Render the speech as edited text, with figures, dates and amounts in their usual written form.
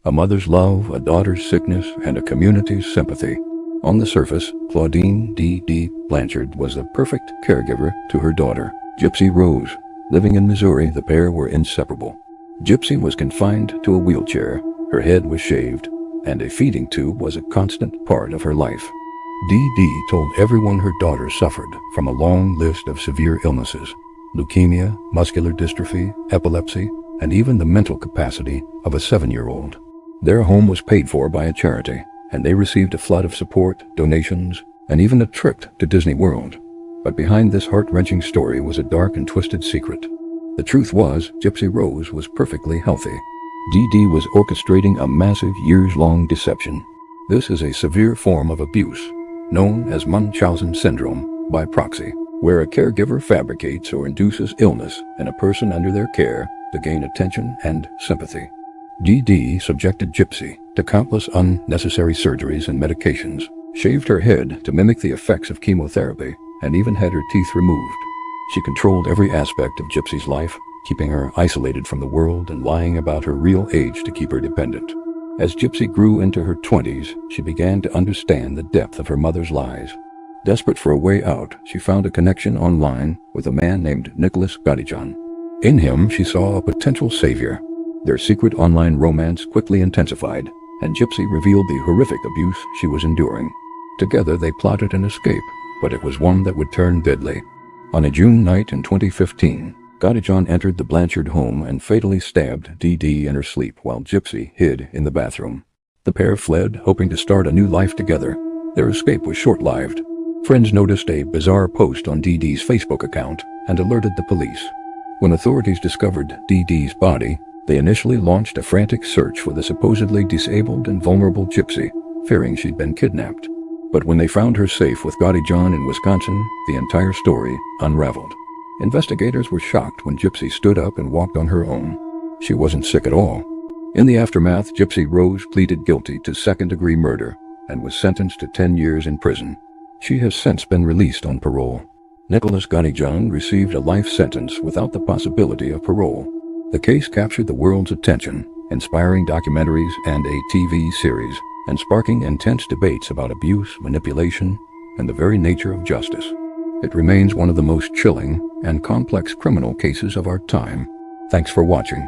A mother's love, a daughter's sickness, and a community's sympathy. On the surface, Claudine D.D. Blanchard was the perfect caregiver to her daughter, Gypsy Rose. Living in Missouri, the pair were inseparable. Gypsy was confined to a wheelchair, her head was shaved, and a feeding tube was a constant part of her life. Dee told everyone her daughter suffered from a long list of severe illnesses: leukemia, muscular dystrophy, epilepsy, and even the mental capacity of a 7-year-old. Their home was paid for by a charity, and they received a flood of support, donations, and even a trip to Disney World. But behind this heart-wrenching story was a dark and twisted secret. The truth was, Gypsy Rose was perfectly healthy. Dee was orchestrating a massive, years-long deception. This is a severe form of abuse, known as Munchausen syndrome by proxy, where a caregiver fabricates or induces illness in a person under their care to gain attention and sympathy. Dee subjected Gypsy to countless unnecessary surgeries and medications, shaved her head to mimic the effects of chemotherapy, and even had her teeth removed. She controlled every aspect of Gypsy's life, keeping her isolated from the world and lying about her real age to keep her dependent. As Gypsy grew into her 20s, she began to understand the depth of her mother's lies. Desperate for a way out, she found a connection online with a man named Nicholas Gadijan. In him, she saw a potential savior. Their secret online romance quickly intensified, and Gypsy revealed the horrific abuse she was enduring. Together, they plotted an escape, but it was one that would turn deadly. On a June night in 2015, Gadijan entered the Blanchard home and fatally stabbed Dee in her sleep while Gypsy hid in the bathroom. The pair fled, hoping to start a new life together. Their escape was short-lived. Friends noticed a bizarre post on Dee's Facebook account and alerted the police. When authorities discovered Dee's body, they initially launched a frantic search for the supposedly disabled and vulnerable Gypsy, fearing she'd been kidnapped. But when they found her safe with Gadijan in Wisconsin, the entire story unraveled. Investigators were shocked when Gypsy stood up and walked on her own. She wasn't sick at all. In the aftermath, Gypsy Rose pleaded guilty to second-degree murder and was sentenced to 10 years in prison. She has since been released on parole. Nicholas Gadijan received a life sentence without the possibility of parole. The case captured the world's attention, inspiring documentaries and a TV series, and sparking intense debates about abuse, manipulation, and the very nature of justice. It remains one of the most chilling and complex criminal cases of our time. Thanks for watching.